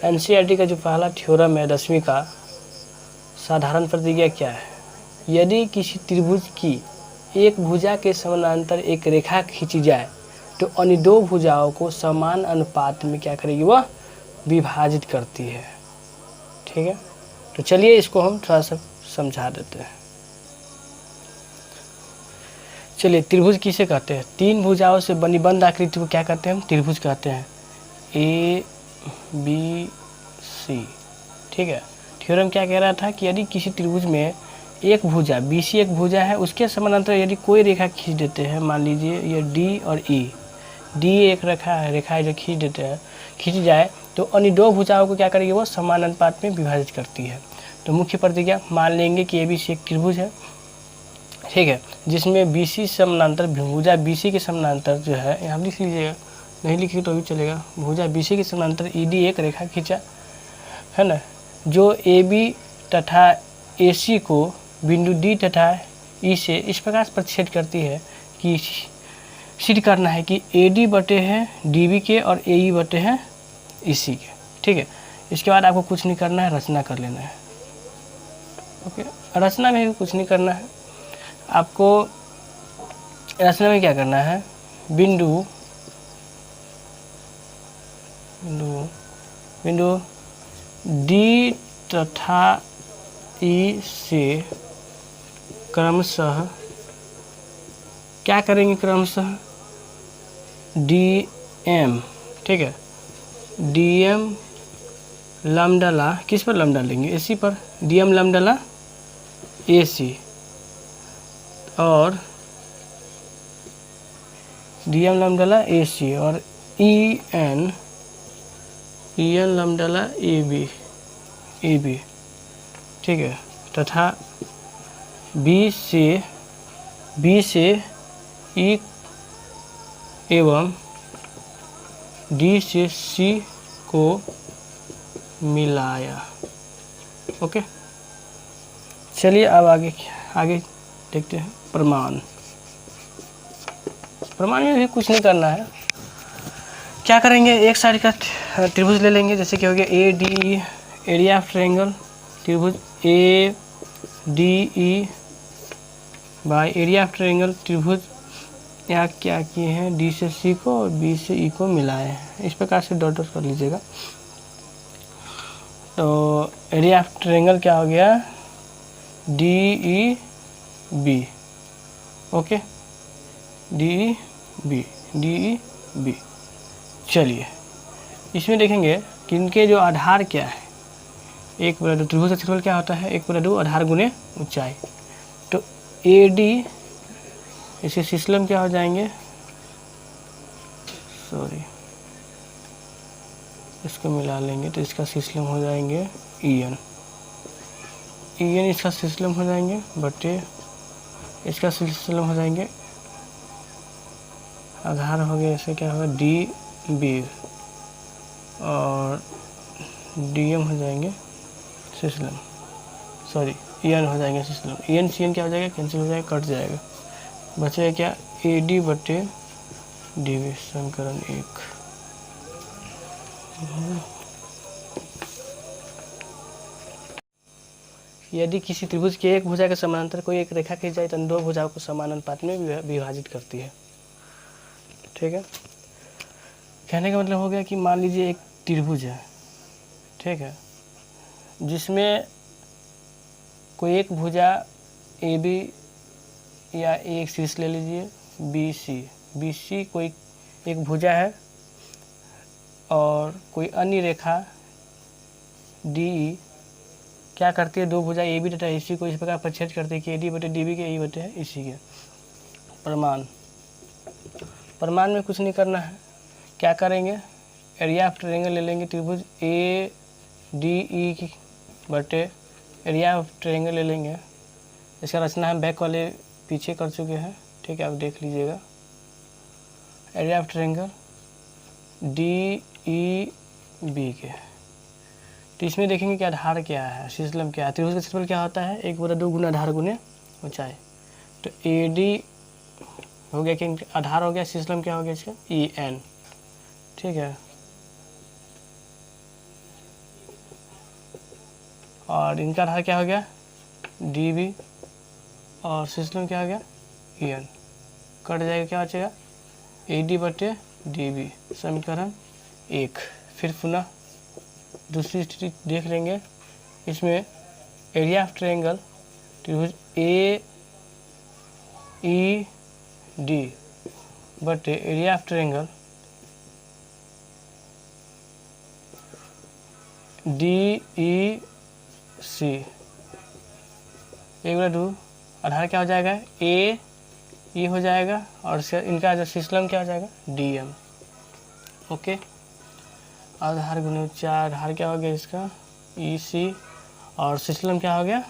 NCERT का जो पहला थ्योरम है 10वीं का, साधारण प्रतिज्ञा क्या है? यदि किसी त्रिभुज की एक भुजा के समानांतर एक रेखा खींची जाए तो अन्य दो भुजाओं को समान अनुपात में क्या करेगी? वह विभाजित करती है। ठीक है, तो चलिए इसको हम थोड़ा सा समझा देते हैं। चलिए, त्रिभुज किसे कहते हैं? तीन भुजाओं से बनी बंद आकृति को क्या कहते हैं? हम त्रिभुज कहते हैं। A B C. ठीक है, थ्योरम क्या कह रहा था कि यदि किसी त्रिभुज में एक भुजा BC एक भुजा है, उसके समानांतर यदि कोई रेखा खींच देते हैं, मान लीजिए ये D और E, D एक रेखा है जो खींच देते हैं, खींच जाए तो अन्य दो भुजाओं को क्या करेगी? वो समान अनुपात में विभाजित करती है। तो मुख्य प्रतिज्ञा मान लेंगे कि ABC एक त्रिभुज है, ठीक है, जिसमें BC समानांतर भुजा BC के समानांतर जो है, यहाँ लिख लीजिएगा, नहीं लिखिए तो भी चलेगा, भुजा BC के समानांतर ED एक रेखा खींचा है ना, जो AB तथा AC को बिंदु D तथा E से इस प्रकार प्रतिच्छेद करती है कि सिद्ध करना है कि AD बटे हैं DB के और AE बटे हैं EC के। ठीक है, इसके बाद आपको कुछ नहीं करना है, रचना कर लेना है। ओके, रचना में भी कुछ नहीं करना है आपको। रचना में क्या करना है? बिंदु D तथा E से क्रमशः क्या करेंगे? क्रमशः DM, ठीक है, DM लैम्डा ला, किस पर लैम्डा लेंगे? AC पर। DM लैम्डा ला AC और DM लैम्डा ला AC और EN लैम्डा ला AB, ठीक है, तथा B से E एवं D से C को मिलाया। ओके, चलिए अब आगे देखते हैं। प्रमाण में भी कुछ नहीं करना है। क्या करेंगे? एक साइड का त्रिभुज ले लेंगे, जैसे कि हो गया ADE, एरिया ऑफ ट्रायंगल, त्रिभुज ADE by area of triangle, त्रिभुज यहाँ क्या किए हैं? D से C को और B से E को मिलाए हैं। इस प्रकार से डॉट कर लीजिएगा। तो एरिया ऑफ ट्रायंगल क्या हो गया? DEB। Okay, DEB। चलिए, इसमें देखेंगे कि इनके जो आधार क्या है। 1/2 त्रिभुज का क्षेत्रफल क्या होता है? 1/2 आधार गुने ऊंचाई। तो AD इसके सिस्लम क्या हो जाएंगे? इसको मिला लेंगे तो इसका सिस्लम हो जाएंगे EN इसका सिस्लम हो जाएंगे बटे इसका सिस्लम हो जाएंगे, आधार हो गया, ऐसे क्या होगा? DB और DM हो जाएंगे सिस्लम, EN हो जाएंगे सिस्लम। EN CN क्या हो जाएगा? कैंसिल हो जाएगा, कट जाएगा, बचेगा क्या? AD बटे DB, समीकरण 1। यदि किसी त्रिभुज के एक भुजा के समानांतर कोई एक रेखा खींची जाए तो दो भुजाओं को समान अनुपात में विभाजित करती है। ठीक है, कहने का मतलब हो गया कि मान लीजिए एक त्रिभुज है, ठीक है, जिसमें कोई एक भुजा AB या एक शीर्ष ले लीजिए BC कोई एक भुजा है और कोई अन्य रेखा DE क्या करती है? दो भुजा AB तथा AC को इस प्रकार प्रतिच्छेद करती है कि AD बटे DB के E बटे EC के। प्रमाण में कुछ नहीं करना है। क्या करेंगे? एरिया ऑफ ट्रायंगल ले लेंगे, त्रिभुज ADE बटे एरिया ऑफ ट्रायंगल ले लेंगे। इसका रचना हम बैक वाले पीछे कर चुके हैं, ठीक है, आप देख लीजिएगा। एरिया ऑफ ट्रायंगल DEB के, तो इसमें देखेंगे कि आधार क्या है, सिस्लम क्या है। त्रिभुज का क्षेत्रफल क्या होता है? 1/2 गुना आधार गुने ऊंचाई। तो AD हो गया कि आधार हो गया, सिस्लम क्या हो गया इसका? EN। ठीक है, और इनका आधार क्या हो गया, डी बी, और सिस्टम क्या हो गया, ई एन। कट जाएगा, क्या बचेगा, ए डी बटे डी बी, समीकरण 1। फिर पुनः दूसरी स्थिति देख लेंगे। इसमें एरिया ऑफ ट्रायंगल त्रिभुज ए ई डी बटे area of triangle D E C, 1/2 आधार क्या हो जाएगा, ए ई हो जाएगा, और इनका जो सिस्टम क्या हो जाएगा, डी एम। ओके, आधार गुने 4, आधार क्या हो गया इसका, ई सी, और सिस्टम क्या हो गया।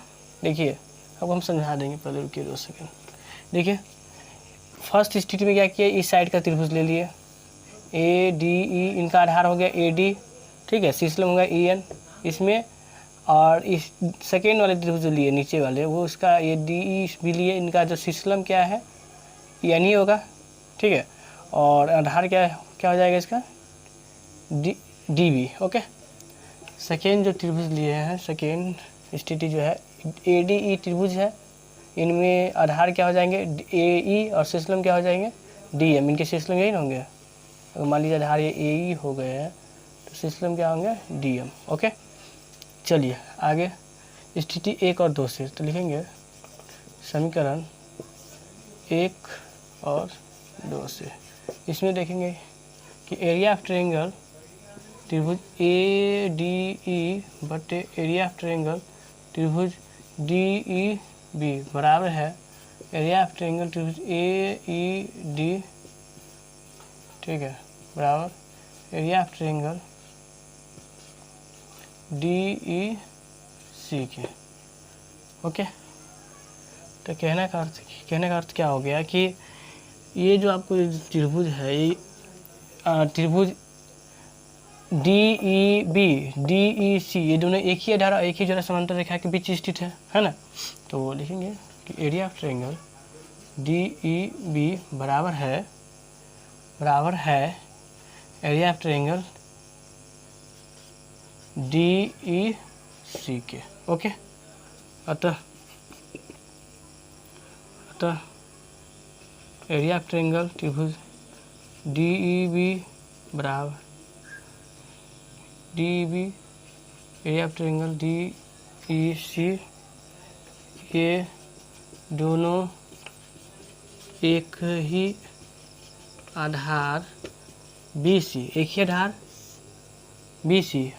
देखिए अब हम समझा देंगे, पहले रुकिए 2 सेकेंड। देखिए फर्स्ट स्थिति में क्या किया, इस साइड का त्रिभुज ले लिए, ए डी ई, इनका आधार हो गया ए डी, ठीक है, सिस्टम हो गया ई एन इसमें, और इस सेकेंड वाले त्रिभुज जो लिए नीचे वाले, वो उसका ए डी ई भी लिए, इनका जो सिस्टम क्या है, एन ही होगा, ठीक है, और आधार क्या क्या हो जाएगा इसका, डी बी। ओके, सेकेंड जो त्रिभुज लिए हैं, सेकेंड स्थिति जो है ए डी ई त्रिभुज है, इनमें आधार क्या हो जाएंगे, ए ई, और सिस्टम क्या हो जाएंगे, डी एम। इनके सिस्टम यही ना होंगे, अगर मान लीजिए आधार ये ए ई हो गए हैं तो सिस्टम क्या होंगे, डी एम। ओके, चलिए आगे स्थिति 1 और 2 से तो लिखेंगे समीकरण 1 और 2 से। इसमें देखेंगे कि एरिया ऑफ ट्रायंगल त्रिभुज ए डी ई बटे एरिया ऑफ ट्रायंगल त्रिभुज डी ई बी बराबर है एरिया ऑफ ट्रायंगल त्रिभुज ए ई डी, ठीक है, बराबर area of triangle D E C के। ओके, तो कहने का अर्थ क्या हो गया कि ये जो आपको त्रिभुज है, ये त्रिभुज D E B D E C, ये दोनों एक ही आधार, एक ही जरा समांतर रेखा के बीच स्थित है ना। तो लिखेंगे कि area of triangle D E B बराबर है area of triangle D E C के। ओके, अतः एरिया ऑफ ट्रायंगल त्रिभुज डी ई बी बराबर D E B area of triangle D E C, ये दोनों एक ही आधार बी सी, एक ही आधार बी सी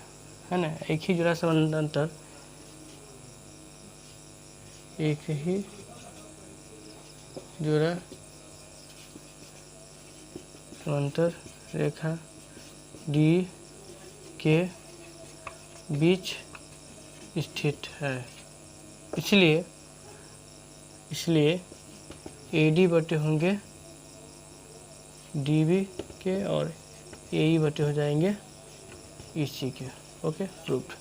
है ना, एक ही जोड़ा समांतर, एक ही जोड़ा समांतर रेखा डी के बीच स्थित है। इसलिए ए डी बटे होंगे डी बी के, और ए ई बटे हो जाएंगे ई सी के। Okay, proved.